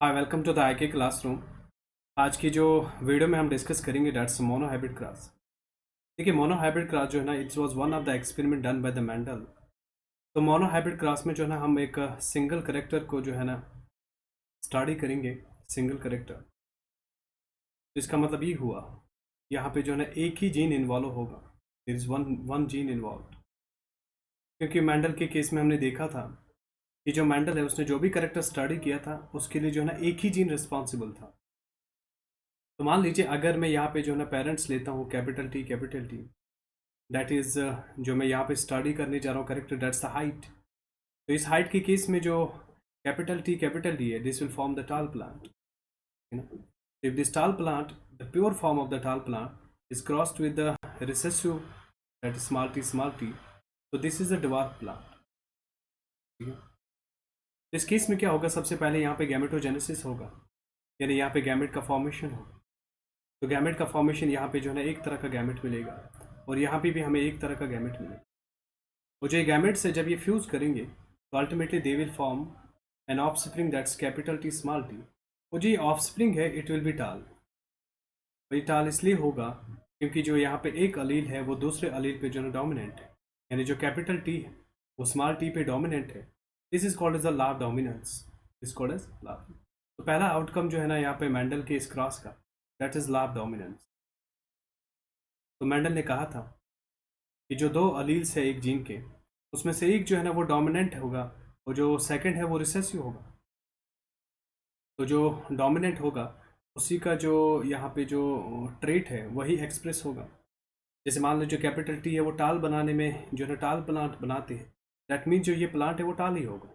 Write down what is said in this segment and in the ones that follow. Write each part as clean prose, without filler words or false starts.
Hi welcome to the IK classroom. आज की जो वीडियो में हम डिस्कस करेंगे दैट्स मोनो हाइब्रिड क्रॉस। देखिए मोनो हाइब्रिड क्रॉस जो है ना it's was one of the experiment done by the Mendel. तो मोनो हाइब्रिड क्रॉस में जो है ना हम एक सिंगल करेक्टर को जो है ना स्टडी करेंगे। सिंगल करेक्टर, तो इसका मतलब ये हुआ यहाँ पे जो है ना एक ही जीन इन्वॉल्व होगा। There is one one gene involve, क्योंकि मेंडल के केस में हमने देखा था कि जो मेंडल है उसने जो भी करेक्टर स्टडी किया था उसके लिए जो है ना एक ही जीन रिस्पॉन्सिबल था। तो मान लीजिए अगर मैं यहाँ पे जो है ना पेरेंट्स लेता हूँ कैपिटल टी, दैट इज़ जो मैं यहाँ पे स्टडी करने जा रहा हूँ करेक्टर दैट्स द हाइट। तो इस हाइट के केस में जो कैपिटल टी है this will form the tall plant. If this tall plant, the pure form of the tall plant is crossed with the recessive that small T, तो this is the dwarf plant. ठीक है, इस case में क्या होगा, सबसे पहले यहाँ पे गैमेटोजेनेसिस होगा, यानी यहाँ पे गैमेट का फॉर्मेशन होगा। तो गैमेट का फॉर्मेशन यहाँ पे जो है ना एक तरह का गैमेट मिलेगा और यहाँ पे भी हमें एक तरह का गैमेट मिलेगा। और जो ये गैमेट से जब ये फ्यूज करेंगे तो ultimately they will form an offspring that's capital T small t. और जो ये ऑफस्प्रिंग है इट विल बी टाल। और ये टाल इसलिए होगा क्योंकि जो यहाँ पे एक अलील है वो दूसरे अलील पे जो है डोमिनेंट है, यानी जो कैपिटल टी है वो स्मॉल टी पे डोमिनेंट है। This is called as the law of dominance. This called as law. तो पहला आउटकम जो है ना यहाँ पे मेंडल के इस क्रॉस का, that is law of dominance. तो मेंडल ने कहा था कि जो दो अलील्स है एक जीन के, उसमें से एक जो है ना वो डोमिनेंट होगा और जो सेकंड है वो रिसेसिव होगा। तो जो डोमिनेंट होगा उसी का जो यहाँ पे जो ट्रेट है वही एक्सप्रेस होगा। जैसे मान लो जो कैपिटल टी है वो टाल बनाने में जो है टाल प्लांट बनाते हैं, दैट मीन्स जो ये प्लांट है वो टाल ही होगा।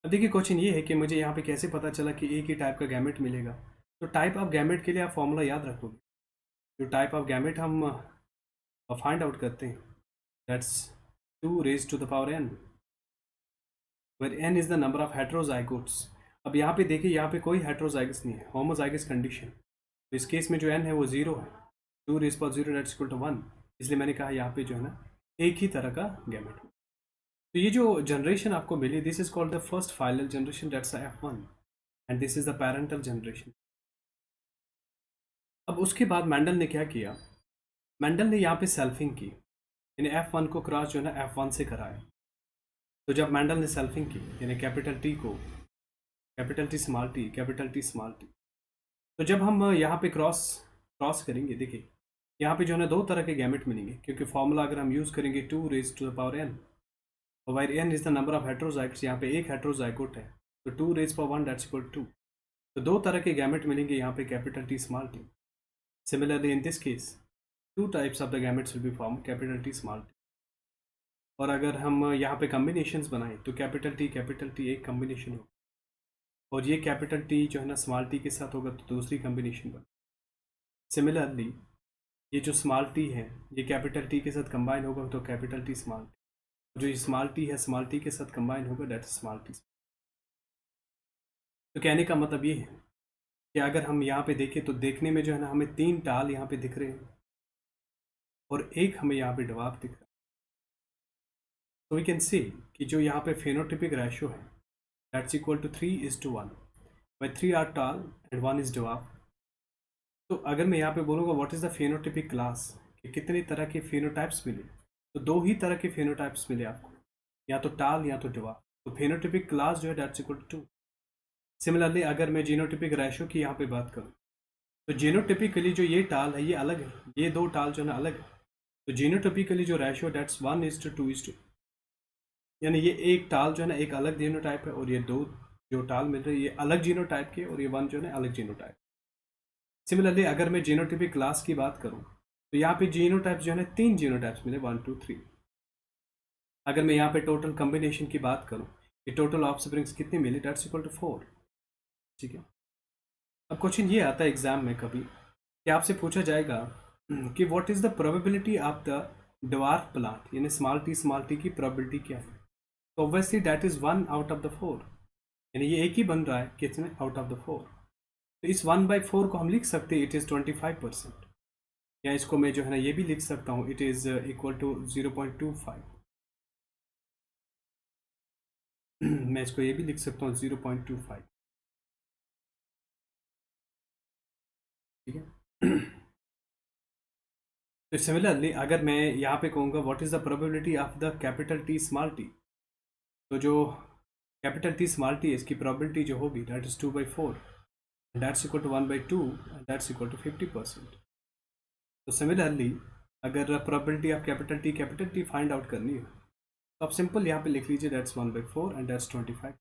अब देखिए क्वेश्चन ये है कि मुझे यहाँ पे कैसे पता चला कि एक ही टाइप का गैमेट मिलेगा। तो टाइप ऑफ गैमेट के लिए आप फॉर्मूला याद रखोगे। जो टाइप ऑफ गैमेट हम फाइंड आउट करते हैं that's 2 raised to the power n, where n is the number of heterozygotes। अब यहाँ पे देखिए यहाँ पे कोई हेट्रोजाइगस नहीं है, होमोजाइगस कंडीशन। तो इस केस में जो n है वो 0 है, 2 raised to 0 that's equal to 1। इसलिए मैंने कहा यहाँ पे जो है ना एक ही तरह का गैमेट। तो ये जो जनरेशन आपको मिली this is called the first final generation that's F1 and this is the parental generation. अब उसके बाद मेंडल ने क्या किया, मेंडल ने यहाँ पे सेल्फिंग की, यानी F1 को क्रॉस जो है ना F1 से कराया। तो जब मेंडल ने सेल्फिंग की यानी कैपिटल टी को capital T small T capital T small T, तो जब हम यहाँ पे क्रॉस क्रॉस करेंगे देखिए यहाँ पे जो है ना दो तरह के गैमेट मिलेंगे, क्योंकि फॉर्मूला अगर हम यूज़ करेंगे 2 raised to the power n, और where n is the number of heterozygotes, यहाँ पे एक हेट्रोजाइगोट है तो 2 raised to 1 that's equal to 2। तो दो तरह के गैमेट मिलेंगे यहाँ पे capital T small t. Similarly in this case two types of the gametes will be form capital T small t. और अगर हम यहाँ पे कम्बिनेशंस बनाएं तो कैपिटल टी एक कम्बिनेशन होगा और ये कैपिटल टी जो है ना स्मॉल टी के साथ होगा तो दूसरी कम्बिनेशन बन। सिमिलरली ये जो स्मॉल टी है ये कैपिटल टी के साथ कंबाइन होगा तो कैपिटल टी स्मॉल टी, जो ये स्मॉल टी है स्मॉल टी के साथ कंबाइन होगा दैट स्मॉल टी। तो कहने का मतलब ये है कि अगर हम यहाँ पे देखें तो देखने में जो है ना हमें तीन टाल यहाँ पे दिख रहे हैं और एक हमें यहाँ पे डवार्फ दिख रहा है। तो वी कैन सी कि जो यहाँ पे फेनोटिपिक रेशो है that's equal to 3:1, where 3 are tall and 1 is dwarf। तो अगर मैं यहाँ पे बोलूँगा व्हाट इज़ द फेनोटिपिक क्लास, कि कितने तरह के फेनोटाइप्स मिले, तो दो ही तरह के फेनोटाइप्स मिले आपको, या तो टाल या तो dwarf। तो फेनोटिपिक क्लास जो है दैट्स इक्वल टू 2। सिमिलरली अगर मैं जीनोटिपिक रेशो की यहाँ पे बात करूँ तो जीनोटिपिकली जो ये टाल है ये अलग है, ये दो टाल जो है ना अलग है। तो जीनोटिपिकली जो रेशो दैट्स 1:2, यानी ये एक टाल जो है ना एक अलग जीनोटाइप है और ये दो जो टाल मिल रहे हैं ये अलग जीनोटाइप के और ये वन जो है ना अलग जीनोटाइप। सिमिलरली अगर मैं जीनोटिपिक क्लास की बात करूँ तो यहाँ पे जीनोटाइप्स जो है ना तीन जीनोटाइप्स मिले 1 2 3। अगर मैं यहाँ पे टोटल कम्बिनेशन की बात करूँ कि टोटल ऑफस्प्रिंग्स कितने मिले दैट्स इक्वल टू 4। ठीक है, अब क्वेश्चन ये आता है एग्जाम में कभी कि आपसे पूछा जाएगा कि what is the probability of the dwarf plant, यानी स्मॉल टी की प्रोबेबिलिटी क्या है। तो obviously that is 1 out of the 4, यानी ये एक ही बन रहा है कितने आउट ऑफ द 4। तो इस 1/4 को हम लिख सकते हैं इट इज़ 25%, या इसको मैं जो है ना ये भी लिख सकता हूँ इट इज़ इक्वल टू 0.25। मैं इसको ये भी लिख सकता हूँ 0.25। तो सिमिलरली अगर मैं यहाँ पे कहूँगा what is the probability of the capital T small T, तो जो कैपिटल टी स्मॉल टी है इसकी प्रोबेबिलिटी जो होगी that is 2/4, that's equal to 1/2, that's equal to 50%। तो सिमिलरली अगर probability of capital T find out करनी हो तो आप सिंपल यहाँ पे लिख लीजिए दैट्स 1/4 एंड दैट्स 25।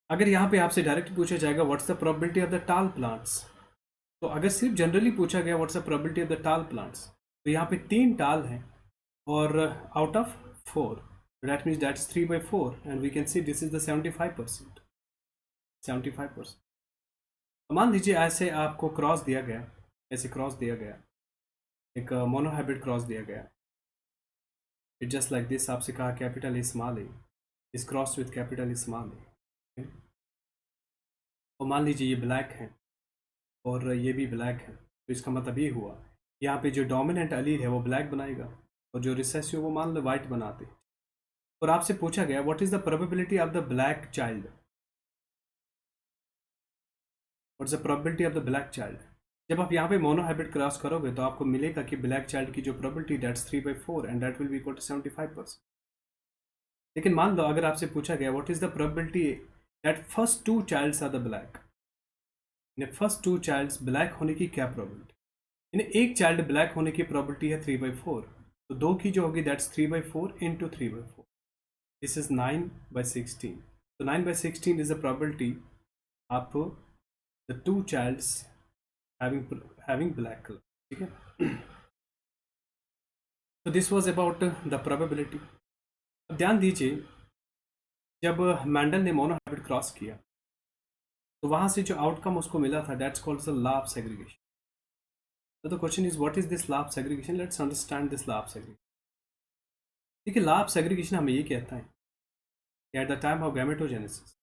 अगर यहाँ पे आपसे डायरेक्ट पूछा जाएगा what's the probability of the tall plants, तो अगर सिर्फ जनरली पूछा गया what's the probability of the tall plants, तो यहाँ पे 3 टाल हैं और out of 4, that means that's 3/4 and we can see this is the 75%। 75%। तो मान लीजिए ऐसे आपको क्रॉस दिया गया, ऐसे क्रॉस दिया गया, एक मोनोहाइब्रिड क्रॉस दिया गया, इट जस्ट लाइक दिस, आपसे कहा capital A small A is cross with capital A small A, और मान लीजिए ये ब्लैक है और ये भी ब्लैक है, तो इसका मतलब ये हुआ यहाँ पे जो डोमिनेंट अलील है वो ब्लैक बनाएगा और जो रिसेसिव वो मान लो वाइट बनाते। और आपसे पूछा गया what is the probability of the black child, what's the probability of the black child. जब आप यहाँ पे मोनोहाइब्रिड क्रॉस करोगे तो आपको मिलेगा कि ब्लैक चाइल्ड की जो probability that's 3/4 and that will be equal to 75%। लेकिन मान लो अगर आपसे पूछा गया what is the probability that first 2 childs are the black, first 2 childs black होने की क्या प्रोबेबिलिटी, यानी एक चाइल्ड ब्लैक होने की प्रोबेबिलिटी है 3/4, तो 2 की जो होगी दैट्स 3/4 इंटू 3/4, दिस इज 9/16। तो 9/16 is the probability of the 2 childs having black color, ठीक है। तो this was about the probability. अब ध्यान दीजिए जब मैंडल ने मोनोहाइब्रिड क्रॉस किया तो वहां से जो आउटकम उसको मिला था that's called the law of segregation. So the question is what is this law of segregation? Let's understand this law of segregation. देखिए लॉ ऑफ सेग्रीगेशन हमें ये कहता है कि at the time of gametogenesis,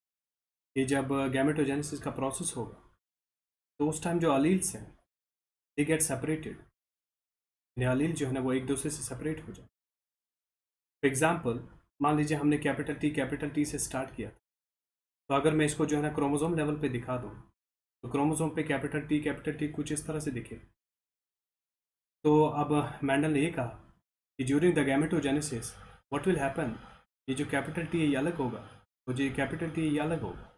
ये जब गैमेटोजेनेसिस का process होगा तो उस टाइम जो अलील्स हैं दे गेट सेपरेटेड, अलील जो है ना वो एक दूसरे से सेपरेट हो जाए। फॉर एग्जाम्पल मान लीजिए हमने कैपिटल टी से स्टार्ट किया, तो अगर मैं इसको जो है ना क्रोमोसोम लेवल पे दिखा दूँ तो क्रोमोसोम पे कैपिटल टी कुछ इस तरह से दिखे। तो अब मैंडल ने ये कहा कि during the gametogenesis what will happen, ये जो कैपिटल टी है ये अलग होगा और जो कैपिटल टी है ये अलग होगा।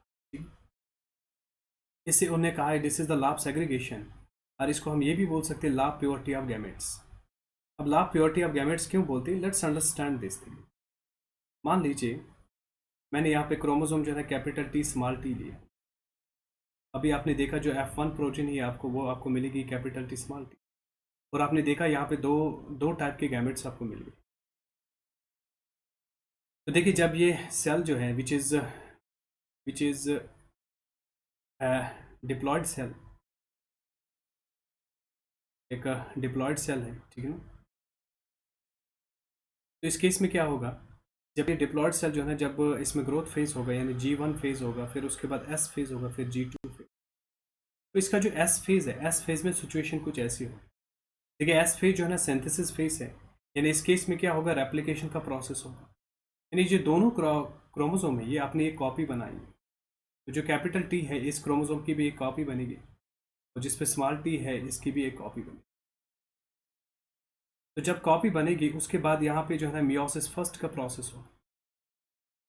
इससे उन्होंने कहा है this is the law of segregation, और इसको हम ये भी बोल सकते हैं law of purity of gametes. अब law of purity of gametes क्यों बोलते हैं, लेट्स अंडरस्टैंड दिस थिंग। मान लीजिए मैंने यहाँ पे क्रोमोसोम जो है कैपिटल टी स्मॉल टी लिया, अभी आपने देखा जो F1 प्रोटीन है आपको वो आपको मिलेगी कैपिटल टी स्मॉल टी, और आपने देखा यहाँ पे दो टाइप के गैमेट्स आपको मिल गए। तो देखिए जब ये सेल जो है विच इज डिप्लॉयड सेल, एक डिप्लॉयड सेल है, ठीक है ना। तो इस केस में क्या होगा, जब ये डिप्लॉयड सेल जो है ना जब इसमें ग्रोथ फेज होगा यानी G1 फेज होगा, फिर उसके बाद S फेज होगा, फिर G2 फेज। तो इसका जो S फेज है, S फेज में सिचुएशन कुछ ऐसी होगी। देखिए S फेज जो है ना सिंथेसिस फेज है, यानी इस केस में क्या होगा रेप्लिकेशन का प्रोसेस होगा, यानी जो दोनों क्रोमोसोम है ये अपनी एक कॉपी बनाएंगे। तो जो कैपिटल टी है इस क्रोमोसोम की भी एक कॉपी बनेगी और जिस पे स्मॉल टी है इसकी भी एक कॉपी बनेगी। तो जब कॉपी बनेगी उसके बाद यहाँ पे जो है ना मियोसिस फर्स्ट का प्रोसेस होगा,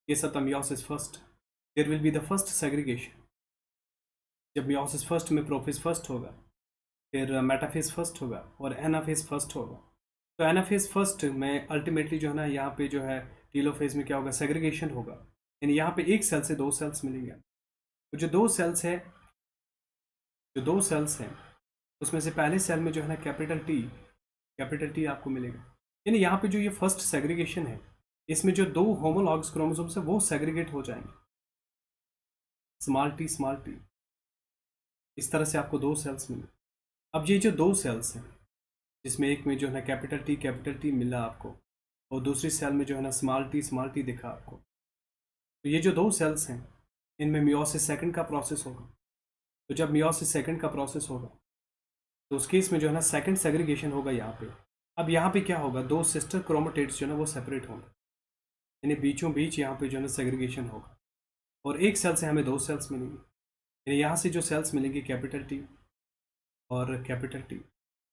ये सब meiosis first, there will be the first segregation. जब मियोसिस फर्स्ट में प्रोफेज फर्स्ट होगा, फिर मेटाफेज फर्स्ट होगा और एनाफेज फर्स्ट होगा। तो एनाफेज फर्स्ट में अल्टीमेटली जो है ना यहाँ पे जो है टीलोफेज में क्या होगा सेग्रीगेशन होगा, यानी यहाँ पे एक सेल से 2 सेल्स मिलेंगे। तो जो दो सेल्स हैं उसमें से पहले सेल में जो है ना कैपिटल टी आपको मिलेगा, यानी यहाँ पे जो ये फर्स्ट सेग्रीगेशन है इसमें जो 2 होमोलॉगस क्रोमोसोम्स है वो सेग्रीगेट हो जाएंगे, स्मॉल टी, इस तरह से आपको 2 सेल्स मिले। अब ये जो 2 सेल्स हैं जिसमें एक में जो है ना कैपिटल टी मिला आपको और दूसरी सेल में जो है ना स्मॉल टी दिखा आपको, तो ये जो 2 सेल्स हैं इनमें मियोसिस सेकंड का प्रोसेस होगा। तो जब मियोसिस सेकंड का प्रोसेस होगा तो उस केस में जो है ना सेकंड सेग्रीगेशन होगा यहाँ पे। अब यहाँ पे क्या होगा, 2 सिस्टर क्रोमेटिड्स जो है ना वो सेपरेट होंगे, यानी बीचों बीच यहाँ पे जो है ना सेग्रीगेशन होगा और एक सेल से हमें 2 सेल्स मिलेंगी। यानी यहाँ से जो सेल्स मिलेंगे कैपिटल टी और कैपिटल टी,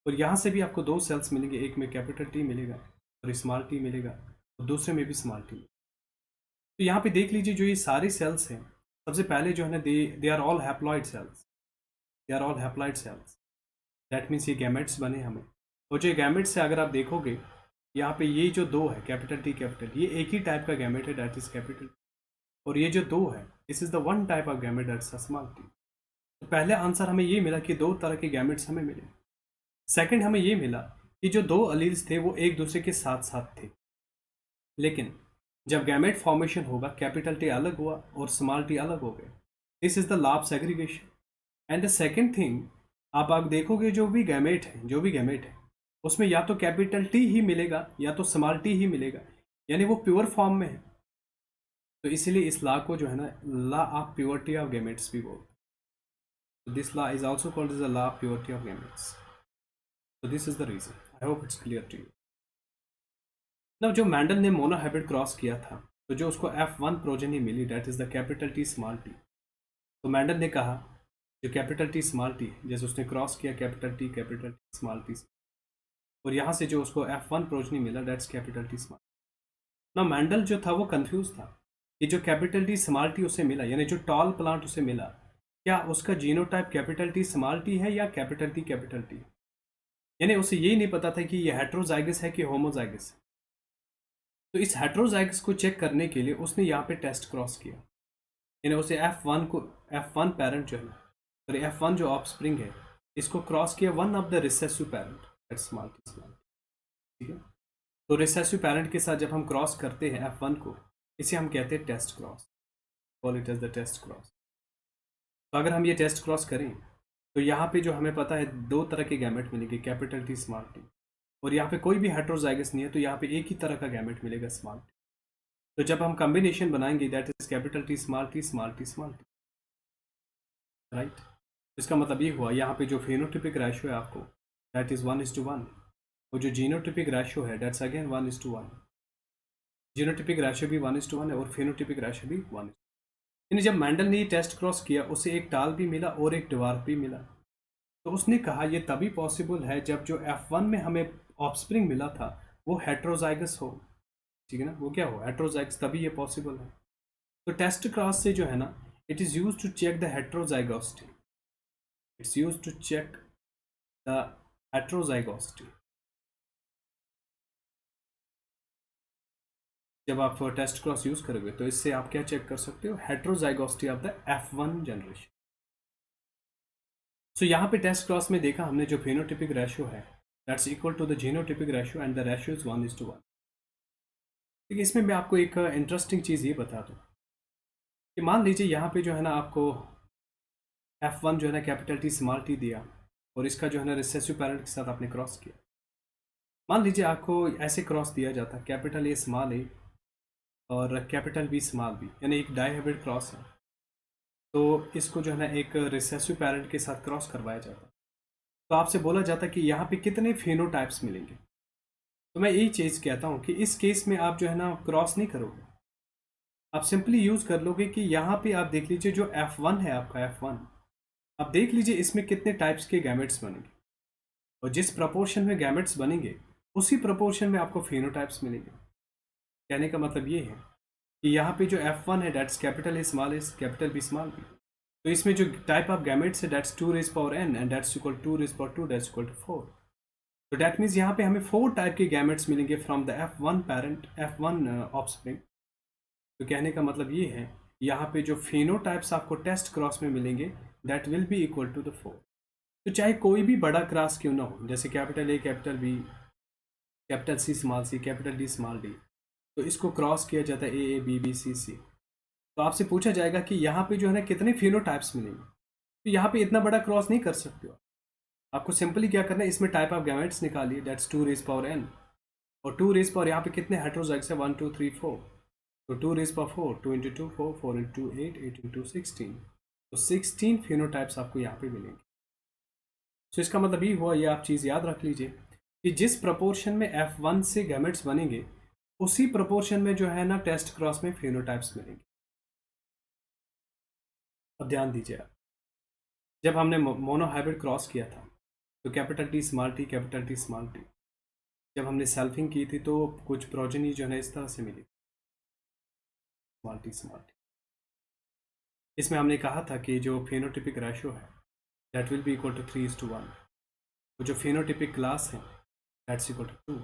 और यहाँ से भी आपको दो सेल्स मिलेंगे, एक में कैपिटल टी मिलेगा और स्मॉल टी मिलेगा और दूसरे में भी स्मॉल टी। तो यहाँ पे देख लीजिए जो ये सारे सेल्स हैं, सबसे पहले जो है ना they are all haploid cells, they are all haploid cells. That means ये गैमेट्स बने हमें, और जो गैमेट्स है अगर आप देखोगे यहाँ पे ये जो दो है कैपिटल टी कैपिटल, ये एक ही टाइप का गैमेट है, दैट इज कैपिटल, और ये जो दो है this is the one type of gamete, that's small T. तो पहले आंसर हमें ये मिला कि दो तरह के गैमेट्स हमें मिले। सेकंड हमें ये मिला कि जो दो अलील्स थे वो एक दूसरे के साथ साथ थे, लेकिन जब गैमेट फॉर्मेशन होगा कैपिटल टी अलग हुआ और स्मॉल टी अलग हो गए। This is the law of segregation. And the second thing, आप देखोगे जो भी गैमेट है, जो भी गैमेट है उसमें या तो कैपिटल टी ही मिलेगा या तो स्मॉल टी ही मिलेगा, यानी वो प्योर फॉर्म में है। तो इसीलिए इस लॉ को जो है ना law of purity of gametes भी बोलते। This law is also called as the law of purity of gametes. So this is the reason. I hope it's clear to you. Now जो मैंडल ने monohybrid cross किया था, तो जो उसको F1 progeny मिली, that is the capital T small T. तो Mendel ने कहा जो कैपिटल टी स्मॉल टी, जैसे उसने क्रॉस किया कैपिटल टी स्मॉल टी, और यहाँ से जो उसको F1 प्रोजेनी मिला, दैट्स कैपिटल टी स्मॉल। ना मैंडल जो था वो कंफ्यूज था कि जो कैपिटल टी स्मॉल टी उसे मिला, यानी जो टॉल प्लांट उसे मिला, क्या उसका genotype capital T small T है या कैपिटल टी, यानी उसे यही नहीं पता था कि ये हेट्रोजाइगस है कि होमोजाइगस है। तो इस हेट्रोजाइगस को चेक करने के लिए उसने यहाँ पे टेस्ट क्रॉस किया, यानी उसे F1 पेरेंट जो है ना, सॉरी F1 जो ऑफस्प्रिंग है, इसको क्रॉस किया one of the recessive parent small T, ठीक है। तो रिसेसिव पेरेंट के साथ जब हम क्रॉस करते हैं F1 को, इसे हम कहते हैं test cross, call it as the test cross. तो अगर हम ये टेस्ट क्रॉस करें तो यहाँ पे जो हमें पता है दो तरह के गैमेट मिलेंगे, कैपिटल टी स्मॉल टी, और यहाँ पे कोई भी हेट्रोजाइगस नहीं है, तो यहाँ पे एक ही तरह का गैमेट मिलेगा स्मॉल टी। तो जब हम कॉम्बिनेशन बनाएंगे that is capital T small T small T small T, right. इसका मतलब ये हुआ यहाँ पे जो फेनोटिपिक रेशियो है आपको, दैट इज 1:1, और जो जीनोटिपिक रेशियो है दैट्स अगेन 1:1। जीनोटिपिक रेशियो भी 1:1 है और फेनोटिपिक रेशियो भी 1। यानी जब मैंडल ने ये टेस्ट क्रॉस किया उसे एक टाल भी मिला और एक डिवार्फ भी मिला। तो उसने कहा ये तभी पॉसिबल है जब जो F1 में हमें ऑफस्प्रिंग मिला था वो हेट्रोजाइगस हो, ठीक है ना, वो क्या हो हेट्रोजाइगस, तभी ये पॉसिबल है। तो टेस्ट क्रॉस से जो है ना it is use to check the heterozygosity, it's use to check the heterozygosity. जब आप टेस्ट क्रॉस यूज करोगे तो इससे आप क्या चेक कर सकते हो, हेट्रोजाइगोसिटी ऑफ द F1 जनरेशन। सो यहाँ पे टेस्ट क्रॉस में देखा हमने जो फेनोटिपिक रेशियो है that's equal to the genotypic ratio and the ratio is 1:1। ठीक है, इसमें मैं आपको एक इंटरेस्टिंग चीज़ ये बता दूँ कि मान लीजिए यहाँ पे जो है ना आपको F1 जो है ना कैपिटल टी स्मॉल टी दिया और इसका जो है ना रिसेसिव पेरेंट के साथ आपने क्रॉस किया। मान लीजिए आपको ऐसे क्रॉस दिया जाता कैपिटल ए स्मॉल ए और कैपिटल बी स्मॉल बी, यानी एक डाइहाइब्रिड क्रॉस है, तो इसको जो है ना एक रिसेसिव पेरेंट के साथ क्रॉस करवाया जाता। तो आपसे बोला जाता कि यहाँ पे कितने फेनोटाइप्स मिलेंगे। तो मैं यही चीज़ कहता हूँ कि इस केस में आप जो है ना क्रॉस नहीं करोगे, आप सिंपली यूज़ कर लोगे कि यहाँ पे आप देख लीजिए जो F1 है आपका F1, आप देख लीजिए इसमें कितने टाइप्स के गैमेट्स बनेंगे, और जिस प्रपोर्शन में गैमेट्स बनेंगे उसी प्रपोर्शन में आपको फेनोटाइप्स मिलेंगे। कहने का मतलब ये है कि यहाँ पे जो F1 है that's capital A small S capital B small B, तो इसमें जो टाइप ऑफ गैमेट्स है that's 2n and that's equal 2 that's equal to 4। तो डैट मीन्स यहाँ पे हमें 4 टाइप के गैमेट्स मिलेंगे from the F1 parent F1 offspring. तो कहने का मतलब ये है यहाँ पे जो फेनोटाइप्स आपको टेस्ट क्रॉस में मिलेंगे that will be equal to the 4। तो चाहे कोई भी बड़ा क्रॉस क्यों ना हो, जैसे capital A capital B capital C small C capital D small D, तो इसको क्रॉस किया जाता है ए बी बी सी सी। तो आपसे पूछा जाएगा कि यहाँ पे जो है ना कितने फेनोटाइप्स मिलेंगे, तो यहाँ पे इतना बड़ा क्रॉस नहीं कर सकते हो। आपको सिंपली क्या करना है, इसमें टाइप ऑफ गैमेट्स निकालिए दैट्स 2n, और 2 यहाँ पे कितने हेट्रोजाइगस है 1 2 3 4, तो 2 2 इंटू 2 4 4 इंटू 8 8 इंटू 16, तो 16 फेनोटाइप्स आपको यहाँ पे मिलेंगे। तो इसका मतलब ये हुआ, ये आप चीज़ याद रख लीजिए कि जिस प्रपोर्शन में F1 से गैमेट्स बनेंगे उसी प्रपोर्शन में जो है ना टेस्ट क्रॉस में फेनोटाइप्स मिलेंगे। अब ध्यान दीजिए आप, जब हमने मोनो हाइब्रिड क्रॉस किया था तो capital T small T capital T small T, जब हमने सेल्फिंग की थी तो कुछ प्रोजेनी जो है इस तरह से मिली, स्मॉल टी स्मॉल टी। इसमें हमने कहा था कि जो फेनोटिपिक रेशो है that will be equal to 3:1, तो जो फेनोटिपिक क्लास है दैट्स इक्वल टू 2।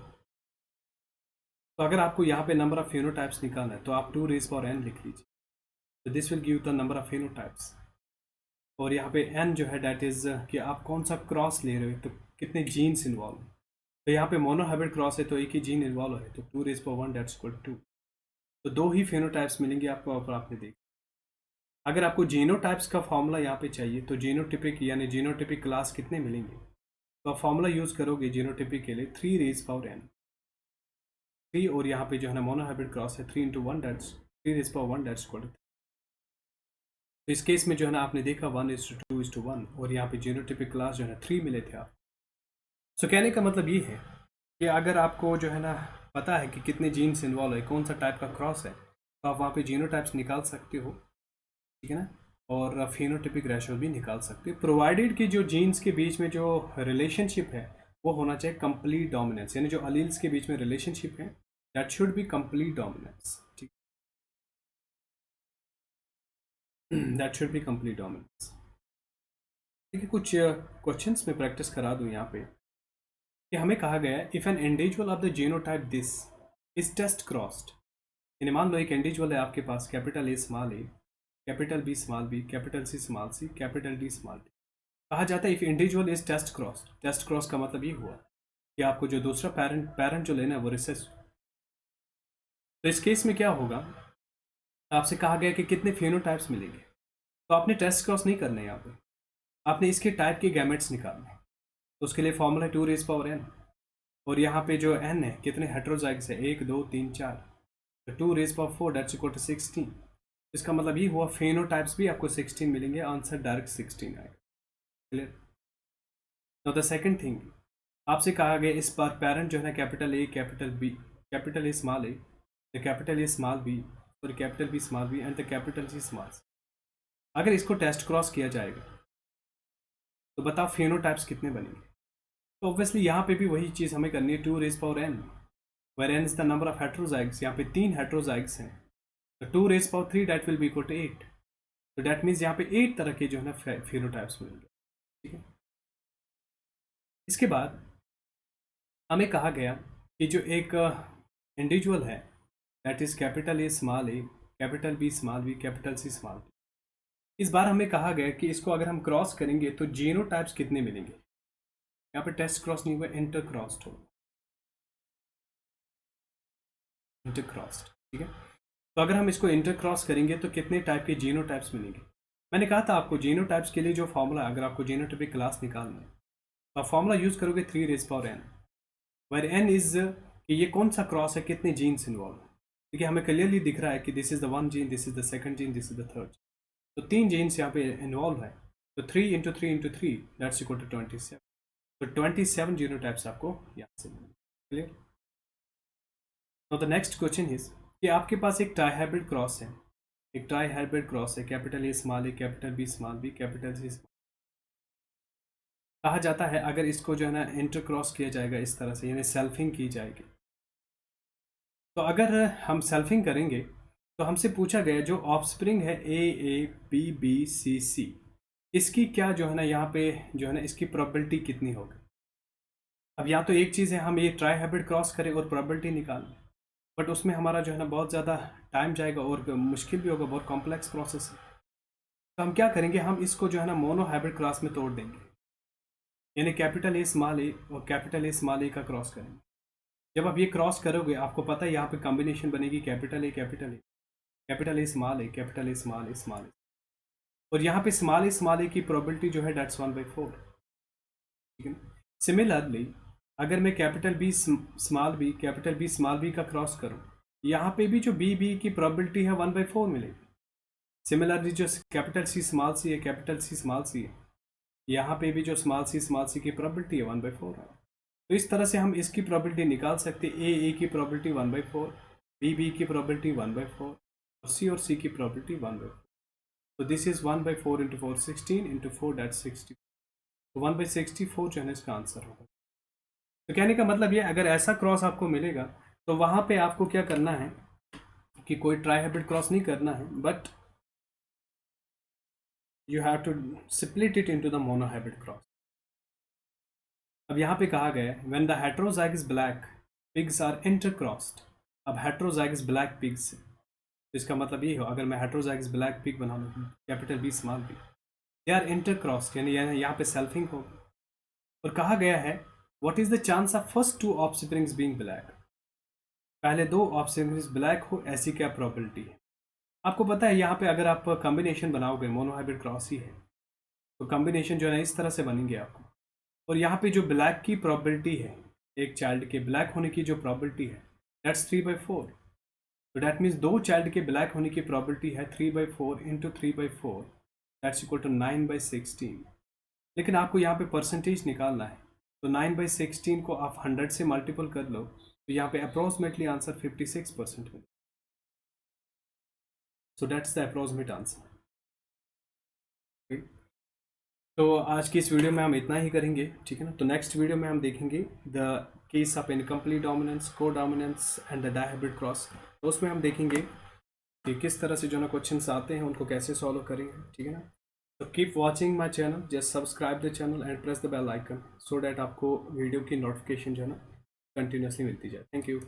तो अगर आपको यहाँ पे नंबर ऑफ फेनोटाइप्स निकालना है तो आप 2 रेज़ पावर n लिख लीजिए, तो this will give the number of phenotypes. और यहाँ पे n जो है डैट इज़ कि आप कौन सा क्रॉस ले रहे हो, तो कितने जीन्स इन्वॉल्व। तो यहाँ पे मोनो हाइब्रिड क्रॉस है तो एक ही जीन इन्वॉल्व है, तो 2 raise power 1 that's equal to 2। तो 2 ही फेनोटाइप्स मिलेंगे आपको, और आपने देखा। अगर आपको जीनोटाइप्स का फॉर्मूला यहाँ पे चाहिए तो जीनोटिपिक यानी जीनोटिपिक क्लास कितने मिलेंगे, तो आप फॉर्मूला यूज़ करोगे जीनोटिपिक के लिए 3 रेज़ पावर n 3, और यहाँ पे जो है ना मोनो हाइब्रिड क्रॉस है 3 that's 3 raise power 1 that's equal to. तो इस केस में जो है ना आपने देखा 1:2:1, और यहाँ पे जीनोटिपिक क्लास जो है ना 3 मिले थे आप। सो कहने का मतलब ये है कि अगर आपको जो है ना पता है कि कितने जीन्स इन्वॉल्व है, कौन सा टाइप का क्रॉस है, तो आप वहाँ पे जीनोटाइप्स निकाल सकते हो, ठीक है ना, और फेनोटिपिक रेशो भी निकाल सकते हो, प्रोवाइडेड कि जो जीन्स के बीच में जो रिलेशनशिप है वो होना चाहिए कंप्लीट डोमिनेंस, यानी जो अलील्स के बीच में रिलेशनशिप है that should be complete dominance, ठीक, that should be complete dominance. ठीक है, कुछ क्वेश्चंस में प्रैक्टिस करा दूं यहाँ पे कि हमें कहा गया है if an individual of the genotype this is test crossed, यानी मान लो एक इंडिविजुअल है आपके पास, capital A small A capital B small B capital C small C capital D small D. कहा जाता है if individual is test cross, test cross का मतलब ये हुआ कि आपको जो दूसरा पैरेंट जो लेना है वो रिसेस। तो इस केस में क्या होगा, आपसे कहा गया कि कितने फेनोटाइप्स मिलेंगे, तो आपने टेस्ट क्रॉस नहीं करना है, यहाँ पे आपने इसके टाइप के गैमेट्स निकालने हैं। तो उसके लिए फॉर्मूला 2 रेज़ पावर n, और यहाँ पे जो n है कितने हेट्रोजाइग्स है 1 2 3 4, तो 2 raise power 4 that's equal to 16। इसका मतलब ये हुआ फेनोटाइप्स भी आपको 16 मिलेंगे, आंसर डायरेक्ट 16 आएगा। Clear. Now the second thing, आपसे कहा गया इस बार पेरेंट जो है ना capital A capital B capital A small A the capital A small B और capital B small B and the capital C small C. अगर इसको टेस्ट क्रॉस किया जाएगा तो बताओ फेनोटाइप्स कितने बनेंगे। तो ऑब्वियसली यहाँ पे भी वही चीज़ हमें करनी है, 2 raise power n where n is the number of heterozygous, यहाँ पे 3 हेट्रोजाइग्स हैं, तो 2 raise power 3 that will be equal to 8। तो दैट मीन्स यहाँ पे 8 तरह के जो है ना फेनोटाइप्स मिलेंगे, ठीक है। इसके बाद हमें कहा गया कि जो एक इंडिविजुअल है that is capital A small A capital B small B capital C small B, इस बार हमें कहा गया कि इसको अगर हम क्रॉस करेंगे तो जीनोटाइप्स कितने मिलेंगे। यहाँ पे टेस्ट क्रॉस नहीं हुआ, इंटर क्रॉस्ड हो, इंटर क्रॉस्ड, ठीक है। तो अगर हम इसको इंटर क्रॉस करेंगे तो कितने टाइप के जीनोटाइप्स मिलेंगे। मैंने कहा था आपको जीनोटाइप्स के लिए जो फॉर्मूला, अगर आपको जीनोटाइपिक क्लास निकालना है तो आप फॉर्मूला यूज़ करोगे 3 raise power n, where n is कि ये कौन सा क्रॉस है, कितने जीन्स इन्वॉल्व है। देखिए हमें क्लियरली दिख रहा है कि this is the 1 gene, this is the second gene, this is the third, तो 3 जीन्स यहाँ पे इन्वॉल्व है, तो 3 into 3 into 3 that's equal to 27। तो 27 जीनोटाइप्स आपको यहाँ से मिलेंगे। Clear. Now the next question is कि आपके पास एक ट्राई हाइब्रिड क्रॉस है, एक ट्राई हाइब्रिड क्रॉस है, capital A small A capital B small B capital सी। कहा जाता है अगर इसको जो है ना इंटर क्रॉस किया जाएगा इस तरह से, यानी सेल्फिंग की जाएगी, तो अगर हम सेल्फिंग करेंगे तो हमसे पूछा गया जो ऑफस्प्रिंग है ए बी बी सी सी, इसकी क्या जो है ना यहाँ पे जो है ना इसकी प्रोबेबिलिटी कितनी होगी। अब या तो एक चीज़ है हम ये ट्राई हाइब्रिड क्रॉस करें और प्रोबेबिलिटी निकालें, बट उसमें हमारा जो है ना बहुत ज़्यादा टाइम जाएगा और मुश्किल भी होगा, बहुत कॉम्प्लेक्स प्रोसेस है। तो हम क्या करेंगे, हम इसको जो है ना मोनो हाइब्रिड क्रॉस में तोड़ देंगे, यानी कैपिटल ए स्मॉल ए और कैपिटल ए स्मॉल ए का क्रॉस करेंगे। जब आप ये क्रॉस करोगे आपको पता है यहाँ पे कॉम्बिनेशन बनेगी capital A capital A capital A small A capital A small A small A, और यहाँ पे स्मॉल ए की प्रोबेबिलिटी जो है डेट्स 1/4, ठीक है। सिमिलरली अगर मैं capital B small B capital B small B का क्रॉस करूँ, यहाँ पे भी जो बी की प्रोबेबिलिटी है 1/4 मिलेगी। सिमिलरली जो कैपिटल सी है कैपिटल सी स्मॉल सी है, यहाँ पे भी जो स्मॉल सी की प्रोबेबिलिटी है 1/4 है। तो इस तरह से हम इसकी प्रोबेबिलिटी निकाल सकते हैं, ए की प्रोबेबिलिटी 1/4, बी की प्रोबेबिलिटी 1/4 और सी की प्रोबेबिलिटी 1/4। तो this is 1/4 into 4 16 into 4 that 60, तो 1/64 जो है ना इसका आंसर होगा। तो कहने का मतलब ये, अगर ऐसा क्रॉस आपको मिलेगा तो वहां पे आपको क्या करना है कि कोई ट्राई हाइब्रिड क्रॉस नहीं करना है, but you have to split it into the mono hybrid cross. अब यहाँ पे कहा गया है when the heterozygous black pigs are intercrossed. अब हेटेरोजाइगस ब्लैक पिग्स, इसका मतलब ये हो, अगर मैं हेटेरोजाइगस ब्लैक पिग बना लूँ capital B small B, they are intercrossed, यानी यहाँ पे सेल्फिंग हो। और कहा गया है what is the chance of first two offsprings being black, पहले दो ऑफस्प्रिंग्स ब्लैक हो, ऐसी क्या प्रॉबिलिटी है। आपको पता है यहाँ पे अगर आप कॉम्बिनेशन बनाओगे, मोनोहाइब्रिड क्रॉस ही है, तो कॉम्बिनेशन जो है ना इस तरह से बनेंगे आपको। और यहाँ पे जो ब्लैक की प्रॉबिलिटी है, एक चाइल्ड के ब्लैक होने की जो प्रॉबिलिटी है, दैट्स 3/4। तो डैट मीन्स दो चाइल्ड के ब्लैक होने की प्रॉबिलिटी है 3/4 इंटू 3/4, दैट्स इक्वल टू 9/16। लेकिन आपको यहाँ पे परसेंटेज निकालना है, तो 9/16 को आप 100 से मल्टीपल कर लो, तो यहाँ पे अप्रोक्सीमेटली आंसर 56% है। So that's the approximate answer. तो आज की इस वीडियो में हम इतना ही करेंगे, ठीक है ना। तो नेक्स्ट वीडियो में हम देखेंगे the case of incomplete dominance, co dominance and the dihybrid cross. तो उसमें हम देखेंगे कि किस तरह से जो ना क्वेश्चंस आते हैं उनको कैसे सॉल्व करेंगे, ठीक है ना। तो keep watching my channel, just subscribe the channel and press the bell icon so that आपको वीडियो की नोटिफिकेशन जो है ना कंटिन्यूसली मिलती जाए। Thank you.